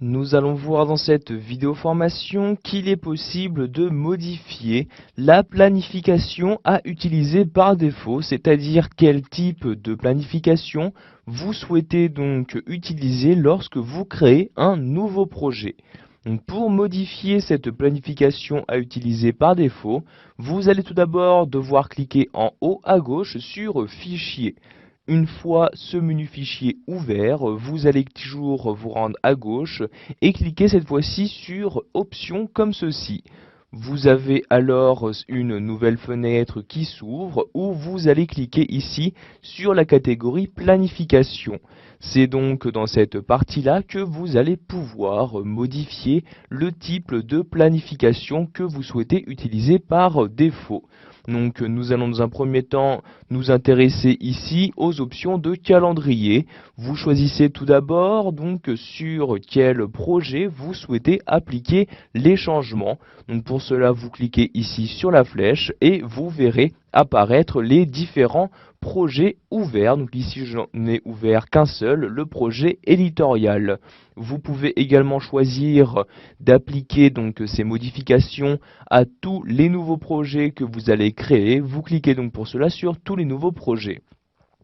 Nous allons voir dans cette vidéo formation qu'il est possible de modifier la planification à utiliser par défaut, c'est-à-dire quel type de planification vous souhaitez donc utiliser lorsque vous créez un nouveau projet. Donc pour modifier cette planification à utiliser par défaut, vous allez tout d'abord devoir cliquer en haut à gauche sur Fichier. Une fois ce menu fichier ouvert, vous allez toujours vous rendre à gauche et cliquer cette fois-ci sur Options comme ceci. Vous avez alors une nouvelle fenêtre qui s'ouvre où vous allez cliquer ici sur la catégorie Planification. C'est donc dans cette partie-là que vous allez pouvoir modifier le type de planification que vous souhaitez utiliser par défaut. Donc nous allons dans un premier temps nous intéresser ici aux options de calendrier. Vous choisissez tout d'abord donc sur quel projet vous souhaitez appliquer les changements. Donc pour cela, vous cliquez ici sur la flèche et vous verrez apparaître les différents projets ouverts. Donc ici, je n'ai ouvert qu'un seul, le projet éditorial. Vous pouvez également choisir d'appliquer donc ces modifications à tous les nouveaux projets que vous allez créer. Vous cliquez donc pour cela sur tous les nouveaux projets.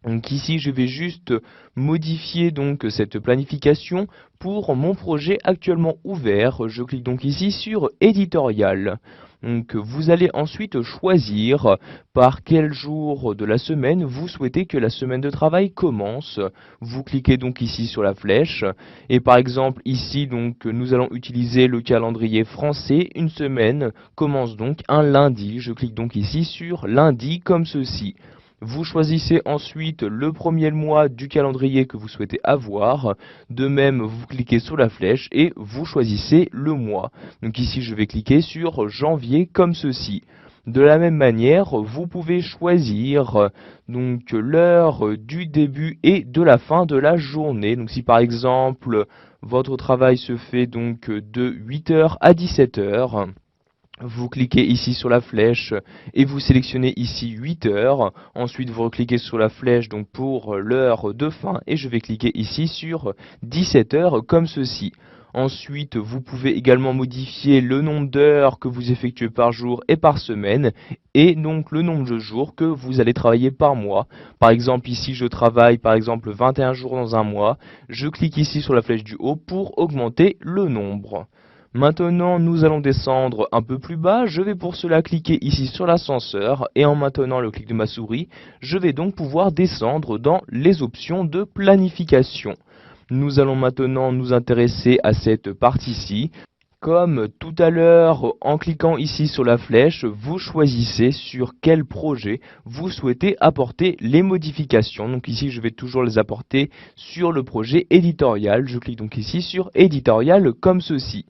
Donc ici, je vais juste modifier donc cette planification pour mon projet actuellement ouvert. Je clique donc ici sur éditorial. Donc vous allez ensuite choisir par quel jour de la semaine vous souhaitez que la semaine de travail commence. Vous cliquez donc ici sur la flèche et par exemple ici donc nous allons utiliser le calendrier français. Une semaine commence donc un lundi. Je clique donc ici sur lundi comme ceci. Vous choisissez ensuite le premier mois du calendrier que vous souhaitez avoir. De même, vous cliquez sur la flèche et vous choisissez le mois. Donc ici, je vais cliquer sur janvier comme ceci. De la même manière, vous pouvez choisir donc l'heure du début et de la fin de la journée. Donc si par exemple votre travail se fait donc de 8h à 17h, vous cliquez ici sur la flèche et vous sélectionnez ici 8 heures. Ensuite, vous recliquez sur la flèche donc pour l'heure de fin et je vais cliquer ici sur 17 heures comme ceci. Ensuite, vous pouvez également modifier le nombre d'heures que vous effectuez par jour et par semaine et donc le nombre de jours que vous allez travailler par mois. Par exemple, ici, je travaille par exemple 21 jours dans un mois. Je clique ici sur la flèche du haut pour augmenter le nombre. Maintenant, nous allons descendre un peu plus bas. Je vais pour cela cliquer ici sur l'ascenseur et en maintenant le clic de ma souris, je vais donc pouvoir descendre dans les options de planification. Nous allons maintenant nous intéresser à cette partie-ci. Comme tout à l'heure, en cliquant ici sur la flèche, vous choisissez sur quel projet vous souhaitez apporter les modifications. Donc ici, je vais toujours les apporter sur le projet éditorial. Je clique donc ici sur éditorial comme ceci.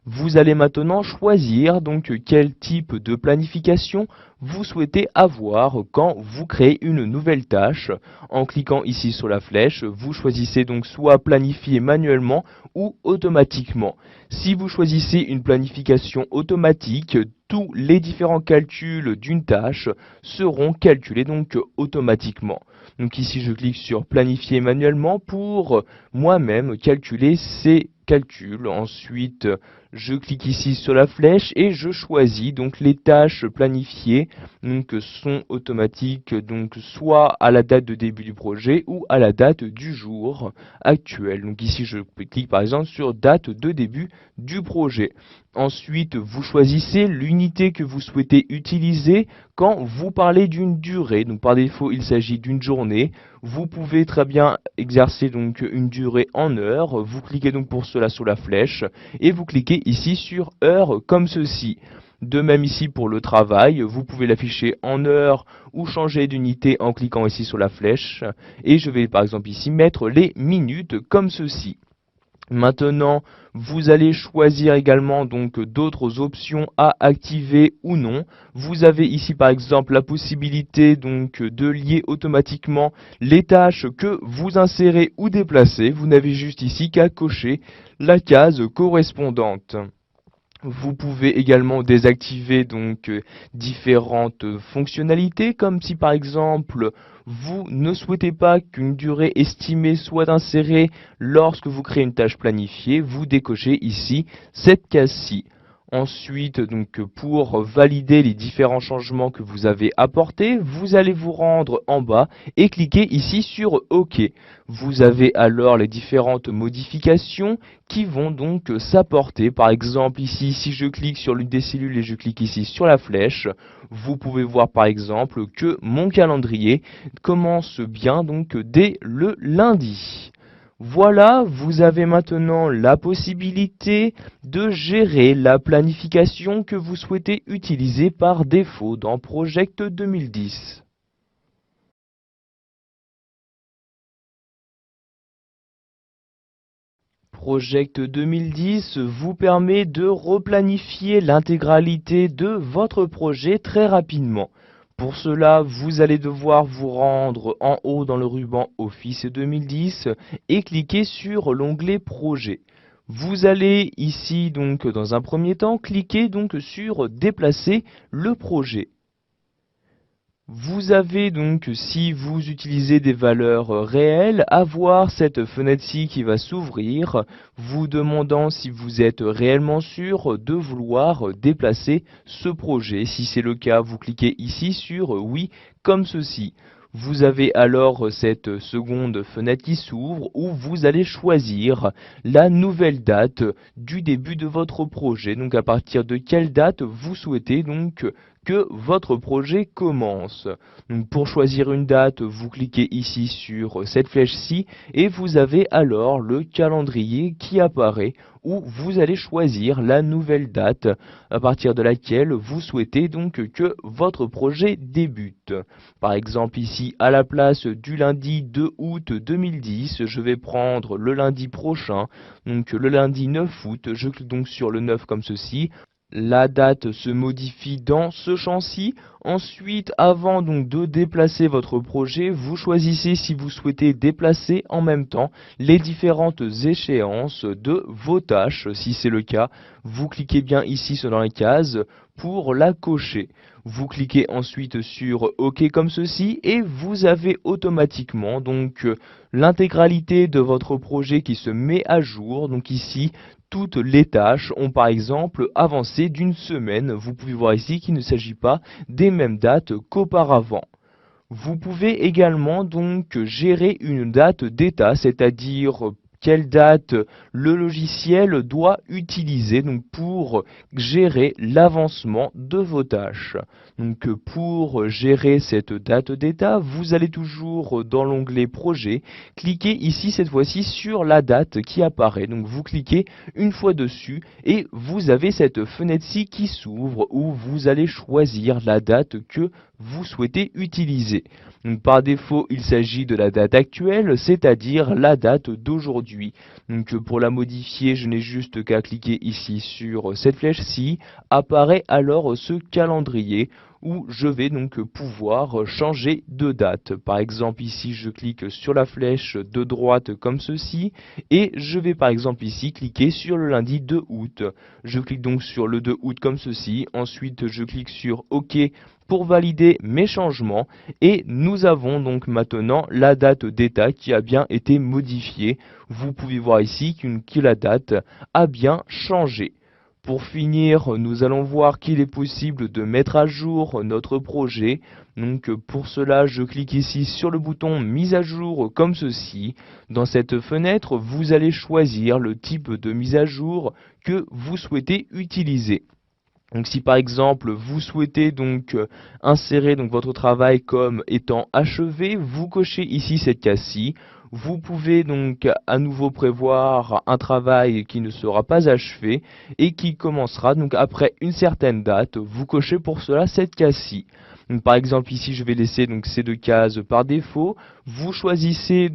Vous allez maintenant choisir donc quel type de planification vous souhaitez avoir quand vous créez une nouvelle tâche. En cliquant ici sur la flèche, vous choisissez donc soit planifier manuellement ou automatiquement. Si vous choisissez une planification automatique, tous les différents calculs d'une tâche seront calculés donc automatiquement. Donc ici je clique sur planifier manuellement pour moi-même calculer ces calculs. Ensuite, je clique ici sur la flèche et je choisis donc les tâches planifiées donc sont automatiques donc soit à la date de début du projet ou à la date du jour actuel. Donc ici je clique par exemple sur date de début du projet. Ensuite, vous choisissez l'unité que vous souhaitez utiliser quand vous parlez d'une durée. Donc par défaut, il s'agit d'une journée. Vous pouvez très bien exercer donc une durée en heures. Vous cliquez donc pour cela sur la flèche et vous cliquez ici sur heure comme ceci. De même ici pour le travail, vous pouvez l'afficher en heures ou changer d'unité en cliquant ici sur la flèche. Et je vais par exemple ici mettre les minutes comme ceci. Maintenant, vous allez choisir également donc d'autres options à activer ou non. Vous avez ici par exemple la possibilité donc de lier automatiquement les tâches que vous insérez ou déplacez. Vous n'avez juste ici qu'à cocher la case correspondante. Vous pouvez également désactiver différentes fonctionnalités, comme si par exemple vous ne souhaitez pas qu'une durée estimée soit insérée lorsque vous créez une tâche planifiée, vous décochez ici cette case-ci. Ensuite, pour valider les différents changements que vous avez apportés, vous allez vous rendre en bas et cliquer ici sur OK. Vous avez alors les différentes modifications qui vont s'apporter. Par exemple ici, si je clique sur l'une des cellules et je clique ici sur la flèche, vous pouvez voir par exemple que mon calendrier commence bien dès le lundi. Voilà, vous avez maintenant la possibilité de gérer la planification que vous souhaitez utiliser par défaut dans Project 2010. Project 2010 vous permet de replanifier l'intégralité de votre projet très rapidement. Pour cela, vous allez devoir vous rendre en haut dans le ruban Office 2010 et cliquer sur l'onglet Projet. Vous allez ici dans un premier temps cliquer sur Déplacer le projet. Vous avez si vous utilisez des valeurs réelles, avoir cette fenêtre-ci qui va s'ouvrir, vous demandant si vous êtes réellement sûr de vouloir déplacer ce projet. Si c'est le cas, vous cliquez ici sur oui, comme ceci. Vous avez alors cette seconde fenêtre qui s'ouvre où vous allez choisir la nouvelle date du début de votre projet. Donc à partir de quelle date vous souhaitez que votre projet commence. Donc pour choisir une date, vous cliquez ici sur cette flèche-ci et vous avez alors le calendrier qui apparaît où vous allez choisir la nouvelle date à partir de laquelle vous souhaitez que votre projet débute. Par exemple ici, à la place du lundi 2 août 2010, je vais prendre le lundi prochain, donc le lundi 9 août, je clique donc sur le 9 comme ceci. La date se modifie dans ce champ-ci. Ensuite, avant de déplacer votre projet, vous choisissez si vous souhaitez déplacer en même temps les différentes échéances de vos tâches. Si c'est le cas, vous cliquez bien ici dans la case pour la cocher. Vous cliquez ensuite sur OK comme ceci et vous avez automatiquement l'intégralité de votre projet qui se met à jour. Donc ici, toutes les tâches ont par exemple avancé d'une semaine. Vous pouvez voir ici qu'il ne s'agit pas des mêmes dates qu'auparavant. Vous pouvez également gérer une date d'état, c'est-à-dire quelle date le logiciel doit utiliser pour gérer l'avancement de vos tâches. Pour gérer cette date d'état, vous allez toujours dans l'onglet Projet, cliquez ici cette fois-ci sur la date qui apparaît. Donc vous cliquez une fois dessus et vous avez cette fenêtre-ci qui s'ouvre où vous allez choisir la date que vous souhaitez utiliser. Donc, par défaut, il s'agit de la date actuelle, c'est-à-dire la date d'aujourd'hui. Donc pour la modifier, je n'ai juste qu'à cliquer ici sur cette flèche-ci. Apparaît alors ce calendrier où je vais pouvoir changer de date. Par exemple ici je clique sur la flèche de droite comme ceci et je vais par exemple ici cliquer sur le lundi 2 août. Je clique donc sur le 2 août comme ceci, ensuite je clique sur OK pour valider mes changements et nous avons donc maintenant la date d'état qui a bien été modifiée. Vous pouvez voir ici que la date a bien changé. Pour finir, nous allons voir qu'il est possible de mettre à jour notre projet. Donc pour cela, je clique ici sur le bouton mise à jour comme ceci. Dans cette fenêtre, vous allez choisir le type de mise à jour que vous souhaitez utiliser. Donc si par exemple vous souhaitez insérer votre travail comme étant achevé, vous cochez ici cette case-ci. Vous pouvez à nouveau prévoir un travail qui ne sera pas achevé et qui commencera après une certaine date. Vous cochez pour cela cette case-ci. Par exemple ici je vais laisser ces deux cases par défaut. Vous choisissez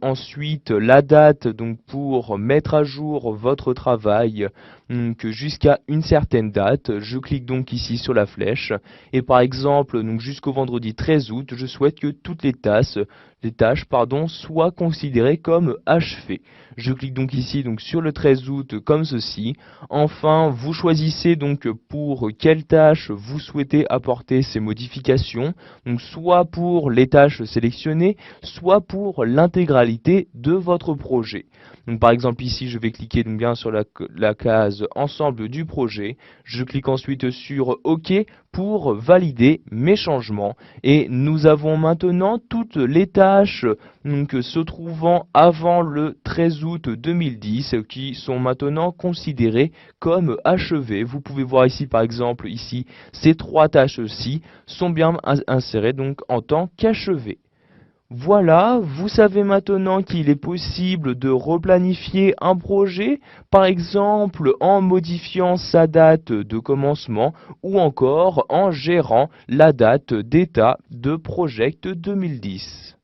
ensuite la date pour mettre à jour votre travail jusqu'à une certaine date. Je clique donc ici sur la flèche et par exemple jusqu'au vendredi 13 août je souhaite que toutes les tâches soient considérées comme achevées. Je clique donc ici sur le 13 août comme ceci. Enfin, vous choisissez donc pour quelles tâches vous souhaitez apporter ces modifications, donc soit pour les tâches sélectionnées, soit pour l'intégralité de votre projet. Donc par exemple ici, je vais cliquer donc bien sur la case ensemble du projet. Je clique ensuite sur OK pour valider mes changements. Et nous avons maintenant toutes les tâches se trouvant avant le 13 août 2010 qui sont maintenant considérées comme achevées. Vous pouvez voir ici par exemple ici ces trois tâches-ci sont bien insérées donc en tant qu'achevées. Voilà, vous savez maintenant qu'il est possible de replanifier un projet, par exemple en modifiant sa date de commencement ou encore en gérant la date d'état de Project 2010.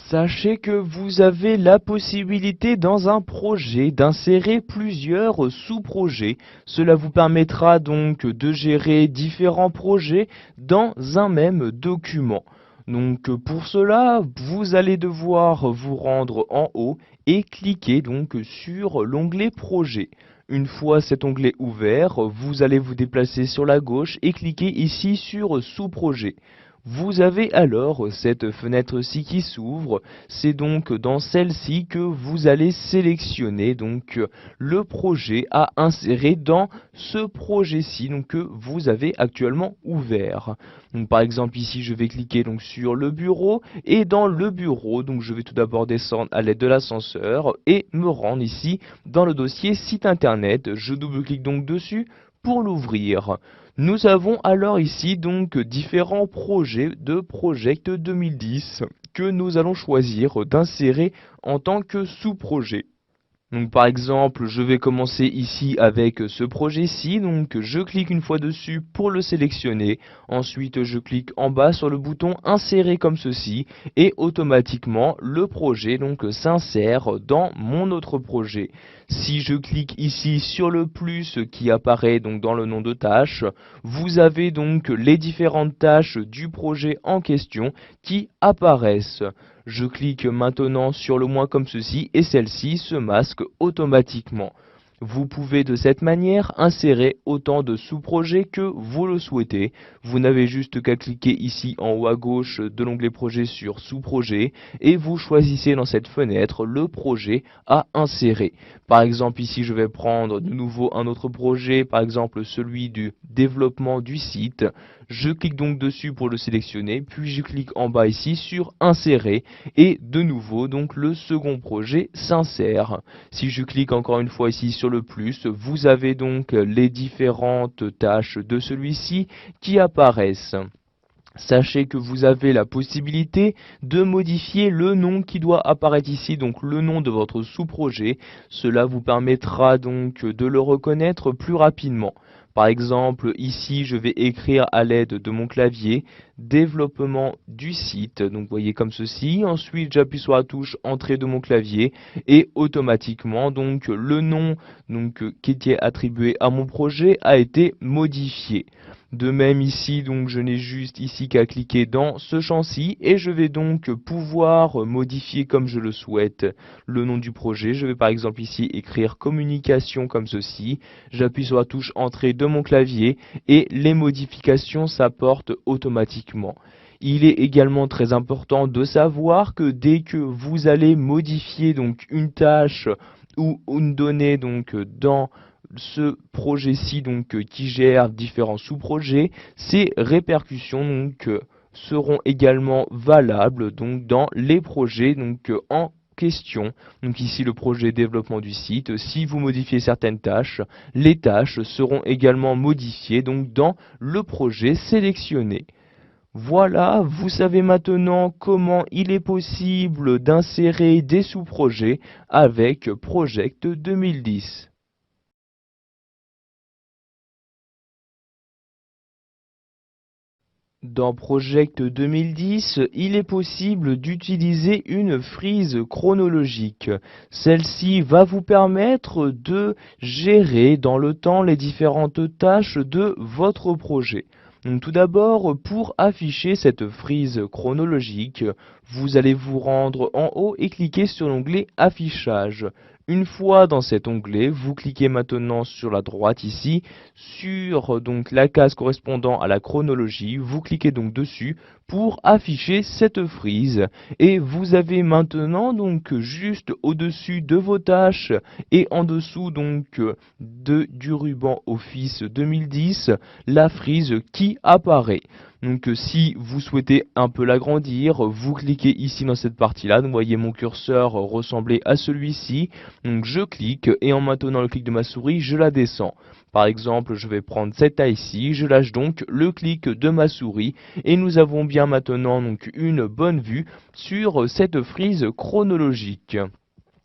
Sachez que vous avez la possibilité dans un projet d'insérer plusieurs sous-projets. Cela vous permettra donc de gérer différents projets dans un même document. Donc pour cela, vous allez devoir vous rendre en haut et cliquer donc sur l'onglet Projet. Une fois cet onglet ouvert, vous allez vous déplacer sur la gauche et cliquer ici sur Sous-projet. Vous avez alors cette fenêtre-ci qui s'ouvre. C'est donc dans celle-ci que vous allez sélectionner donc le projet à insérer dans ce projet-ci que vous avez actuellement ouvert. Donc par exemple ici je vais cliquer donc sur le bureau et dans le bureau donc je vais tout d'abord descendre à l'aide de l'ascenseur et me rendre ici dans le dossier site internet. Je double-clique donc dessus pour l'ouvrir. Nous avons alors ici donc différents projets de Project 2010 que nous allons choisir d'insérer en tant que sous-projet. Donc par exemple, je vais commencer ici avec ce projet-ci, donc je clique une fois dessus pour le sélectionner, ensuite je clique en bas sur le bouton insérer comme ceci et automatiquement le projet s'insère dans mon autre projet. Si je clique ici sur le plus qui apparaît donc dans le nom de tâche, vous avez donc les différentes tâches du projet en question qui apparaissent. Je clique maintenant sur le moins comme ceci et celle-ci se masque automatiquement. Vous pouvez de cette manière insérer autant de sous-projets que vous le souhaitez. Vous n'avez juste qu'à cliquer ici en haut à gauche de l'onglet projet sur sous-projet et vous choisissez dans cette fenêtre le projet à insérer. Par exemple ici je vais prendre de nouveau un autre projet, par exemple celui du développement du site. Je clique donc dessus pour le sélectionner, puis je clique en bas ici sur insérer et de nouveau donc le second projet s'insère. Si je clique encore une fois ici sur le plus, vous avez donc les différentes tâches de celui-ci qui apparaissent. Sachez que vous avez la possibilité de modifier le nom qui doit apparaître ici, donc le nom de votre sous-projet. Cela vous permettra donc de le reconnaître plus rapidement. Par exemple, ici, je vais écrire à l'aide de mon clavier développement du site. Donc, vous voyez comme ceci. Ensuite, j'appuie sur la touche entrée de mon clavier et automatiquement, donc, le nom qui était attribué à mon projet a été modifié. De même ici, donc je n'ai juste ici qu'à cliquer dans ce champ-ci et je vais donc pouvoir modifier comme je le souhaite le nom du projet. Je vais par exemple ici écrire communication comme ceci. J'appuie sur la touche entrée de mon clavier et les modifications s'apportent automatiquement. Il est également très important de savoir que dès que vous allez modifier donc une tâche ou une donnée dans ce projet-ci qui gère différents sous-projets, ces répercussions seront également valables dans les projets en question. Donc ici le projet développement du site, si vous modifiez certaines tâches, les tâches seront également modifiées dans le projet sélectionné. Voilà, vous savez maintenant comment il est possible d'insérer des sous-projets avec Project 2010. Dans Project 2010, il est possible d'utiliser une frise chronologique. Celle-ci va vous permettre de gérer dans le temps les différentes tâches de votre projet. Donc, tout d'abord, pour afficher cette frise chronologique, vous allez vous rendre en haut et cliquer sur l'onglet Affichage. Une fois dans cet onglet, vous cliquez maintenant sur la droite ici, sur donc la case correspondant à la chronologie, vous cliquez donc dessus pour afficher cette frise et vous avez maintenant donc juste au-dessus de vos tâches et en dessous donc du ruban Office 2010 la frise qui apparaît. Donc si vous souhaitez un peu l'agrandir, vous cliquez ici dans cette partie-là. Vous voyez mon curseur ressembler à celui-ci. Donc je clique et en maintenant le clic de ma souris, je la descends. Par exemple, je vais prendre cette taille-ci, je lâche donc le clic de ma souris et nous avons bien maintenant donc une bonne vue sur cette frise chronologique.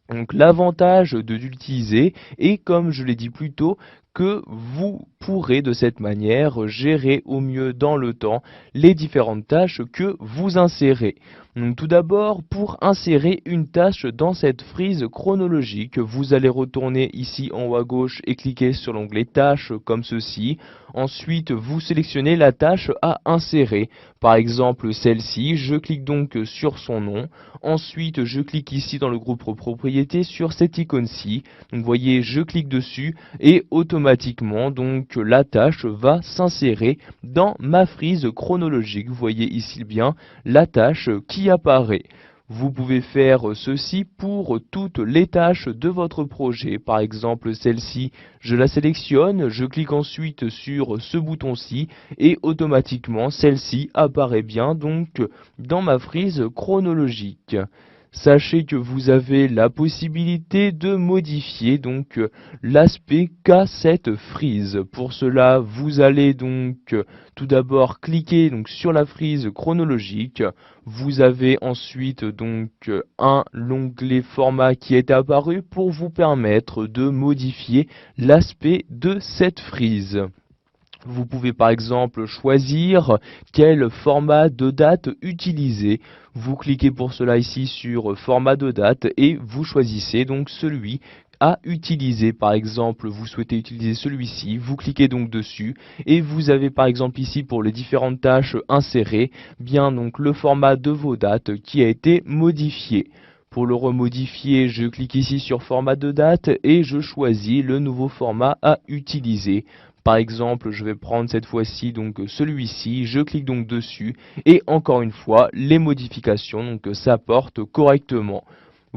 Donc l'avantage de l'utiliser est, comme je l'ai dit plus tôt, que vous pourrez de cette manière gérer au mieux dans le temps les différentes tâches que vous insérez. Donc tout d'abord, pour insérer une tâche dans cette frise chronologique, vous allez retourner ici en haut à gauche et cliquer sur l'onglet tâches comme ceci. Ensuite, vous sélectionnez la tâche à insérer. Par exemple, celle-ci, je clique donc sur son nom. Ensuite, je clique ici dans le groupe propriété sur cette icône-ci. Donc, vous voyez, je clique dessus et automatiquement, donc, la tâche va s'insérer dans ma frise chronologique. Vous voyez ici bien la tâche qui apparaît. Vous pouvez faire ceci pour toutes les tâches de votre projet. Par exemple, celle-ci, je la sélectionne, je clique ensuite sur ce bouton-ci et automatiquement, celle-ci apparaît bien donc dans ma frise chronologique. Sachez que vous avez la possibilité de modifier donc l'aspect qu'a cette frise. Pour cela, vous allez donc tout d'abord cliquer donc sur la frise chronologique. Vous avez ensuite donc l'onglet format qui est apparu pour vous permettre de modifier l'aspect de cette frise. Vous pouvez par exemple choisir quel format de date utiliser. Vous cliquez pour cela ici sur format de date et vous choisissez donc celui à utiliser. Par exemple, vous souhaitez utiliser celui-ci, vous cliquez donc dessus et vous avez par exemple ici pour les différentes tâches insérées, bien donc le format de vos dates qui a été modifié. Pour le remodifier, je clique ici sur format de date et je choisis le nouveau format à utiliser. Par exemple, je vais prendre cette fois-ci donc celui-ci, je clique donc dessus et encore une fois, les modifications donc s'apportent correctement.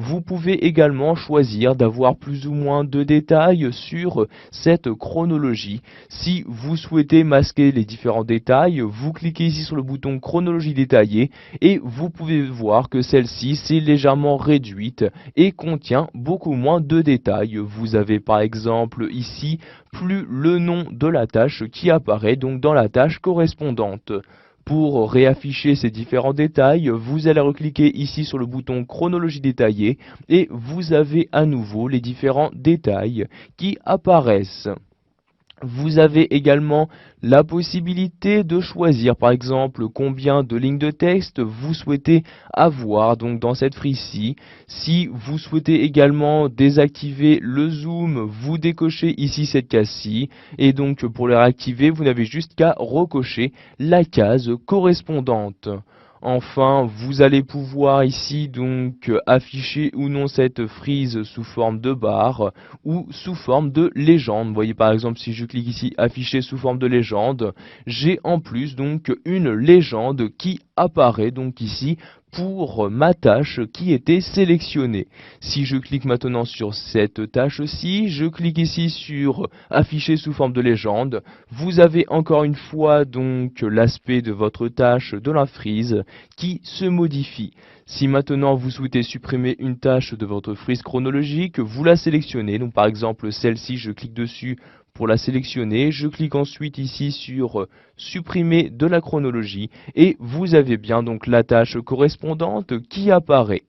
Vous pouvez également choisir d'avoir plus ou moins de détails sur cette chronologie. Si vous souhaitez masquer les différents détails, vous cliquez ici sur le bouton chronologie détaillée et vous pouvez voir que celle-ci s'est légèrement réduite et contient beaucoup moins de détails. Vous avez par exemple ici plus le nom de la tâche qui apparaît donc dans la tâche correspondante. Pour réafficher ces différents détails, vous allez recliquer ici sur le bouton chronologie détaillée et vous avez à nouveau les différents détails qui apparaissent. Vous avez également la possibilité de choisir par exemple combien de lignes de texte vous souhaitez avoir donc dans cette frise-ci. Si vous souhaitez également désactiver le zoom, vous décochez ici cette case-ci et donc pour le réactiver, vous n'avez juste qu'à recocher la case correspondante. Enfin, vous allez pouvoir ici donc afficher ou non cette frise sous forme de barre ou sous forme de légende. Vous voyez par exemple si je clique ici afficher sous forme de légende, j'ai en plus donc une légende qui apparaît donc ici pour ma tâche qui était sélectionnée. Si je clique maintenant sur cette tâche-ci, je clique ici sur afficher sous forme de légende, vous avez encore une fois donc l'aspect de votre tâche de la frise qui se modifie. Si maintenant vous souhaitez supprimer une tâche de votre frise chronologique, vous la sélectionnez. Donc par exemple celle-ci, je clique dessus pour la sélectionner. Je clique ensuite ici sur supprimer de la chronologie et vous avez bien donc la tâche correspondante qui apparaît.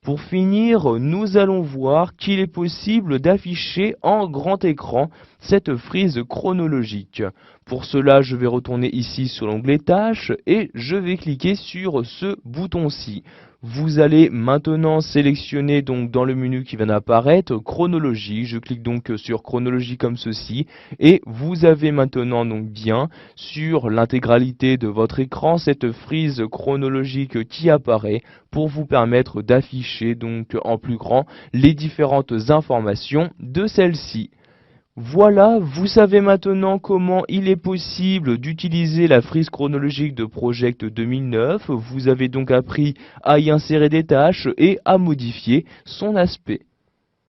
Pour finir, nous allons voir qu'il est possible d'afficher en grand écran cette frise chronologique. Pour cela, je vais retourner ici sur l'onglet Tâches et je vais cliquer sur ce bouton-ci. Vous allez maintenant sélectionner donc dans le menu qui vient d'apparaître chronologie. Je clique donc sur chronologie comme ceci et vous avez maintenant donc bien sur l'intégralité de votre écran cette frise chronologique qui apparaît pour vous permettre d'afficher donc en plus grand les différentes informations de celle-ci. Voilà, vous savez maintenant comment il est possible d'utiliser la frise chronologique de Project 2009. Vous avez donc appris à y insérer des tâches et à modifier son aspect.